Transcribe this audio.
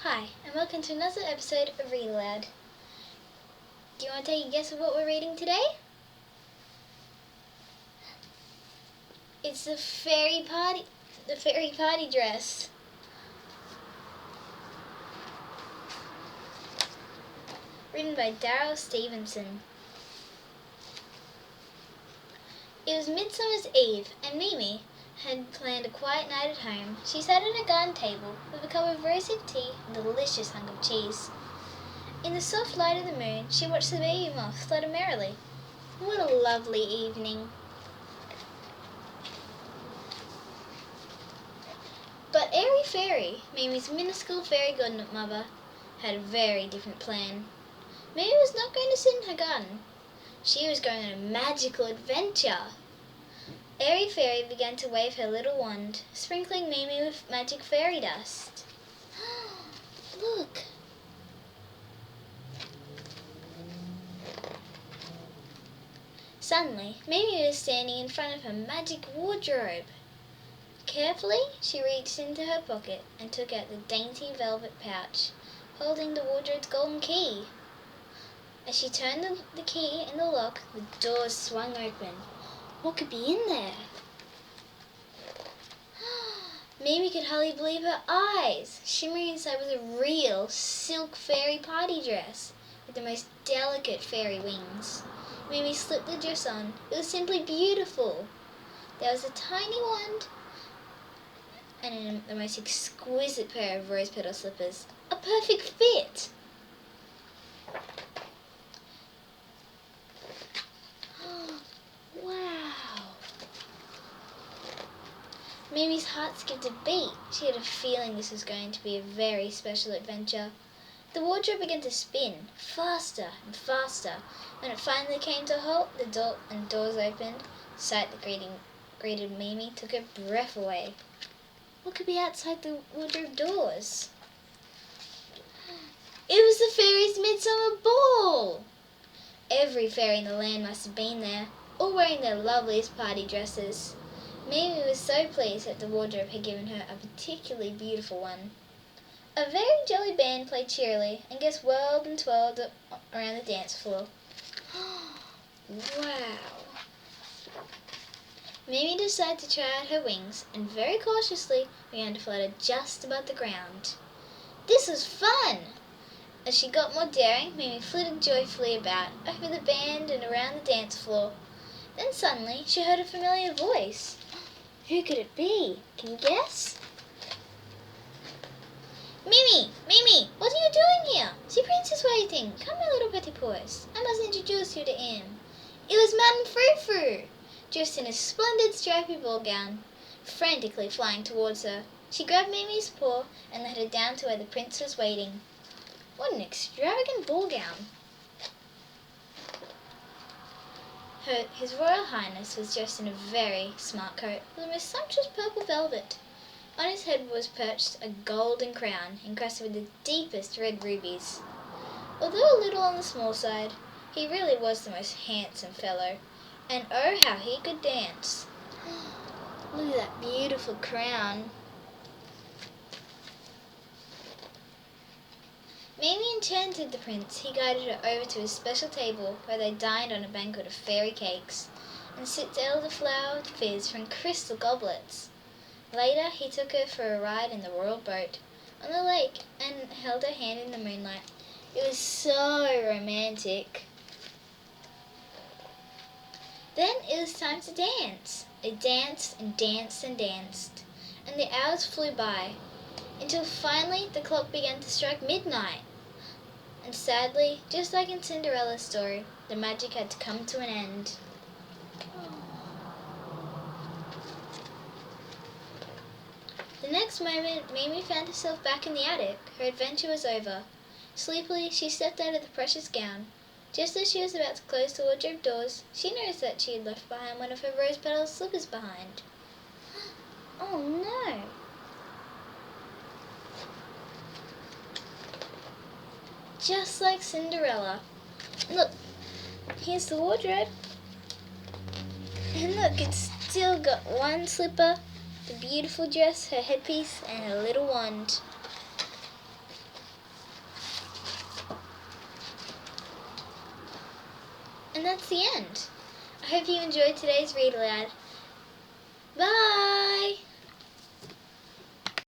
Hi, and welcome to another episode of Read Aloud. Do you want to take a guess of what we're reading today? It's the fairy party dress. Written by Daryl Stevenson. It was Midsummer's Eve, and Mimi had planned a quiet night at home. She sat at a garden table with a cup of rosy tea and a delicious hunk of cheese. In the soft light of the moon, she watched the baby moths flutter merrily. What a lovely evening. But Airy Fairy, Mimi's minuscule fairy godmother, had a very different plan. Mimi was not going to sit in her garden. She was going on a magical adventure. Airy Fairy began to wave her little wand, sprinkling Mimi with magic fairy dust. Look! Suddenly, Mimi was standing in front of her magic wardrobe. Carefully, she reached into her pocket and took out the dainty velvet pouch, holding the wardrobe's golden key. As she turned the key in the lock, the doors swung open. What could be in there? Mimi could hardly believe her eyes. Shimmering inside was a real silk fairy party dress with the most delicate fairy wings. Mimi slipped the dress on. It was simply beautiful. There was a tiny wand and the most exquisite pair of rose petal slippers. A perfect fit! Wow! Mimi's heart skipped a beat. She had a feeling this was going to be a very special adventure. The wardrobe began to spin, faster and faster. When it finally came to a halt, the doors opened. The sight that greeted Mimi took her breath away. What could be outside the wardrobe doors? It was the fairies' midsummer ball! Every fairy in the land must have been there, all wearing their loveliest party dresses. Mimi was so pleased that the wardrobe had given her a particularly beautiful one. A very jolly band played cheerily, and guests whirled and twirled around the dance floor. Wow! Mimi decided to try out her wings, and very cautiously began to flutter just above the ground. This was fun! As she got more daring, Mimi flitted joyfully about, over the band and around the dance floor. Then suddenly she heard a familiar voice. Who could it be? Can you guess? Mimi! Mimi! What are you doing here? The prince is waiting. Come, my little petty paws. I must introduce you to him. It was Madame Frou-Frou, dressed in a splendid stripy ball gown, frantically flying towards her. She grabbed Mimi's paw and led her down to where the prince was waiting. What an extravagant ball gown! His Royal Highness was dressed in a very smart coat with the most sumptuous purple velvet. On his head was perched a golden crown encrusted with the deepest red rubies. Although a little on the small side, he really was the most handsome fellow, and oh how he could dance! Look at that beautiful crown. Mimi enchanted the prince. He guided her over to his special table where they dined on a banquet of fairy cakes and sipped elderflower fizz from crystal goblets. Later, he took her for a ride in the royal boat on the lake and held her hand in the moonlight. It was so romantic. Then it was time to dance. They danced and danced and danced, and the hours flew by, until finally the clock began to strike midnight. And sadly, just like in Cinderella's story, the magic had to come to an end. The next moment, Mimi found herself back in the attic. Her adventure was over. Sleepily, she stepped out of the precious gown. Just as she was about to close the wardrobe doors, she noticed that she had left behind one of her rose petal slippers behind. Oh no! Just like Cinderella. Look, here's the wardrobe. And look, it's still got one slipper, the beautiful dress, her headpiece, and her little wand. And that's the end. I hope you enjoyed today's read aloud.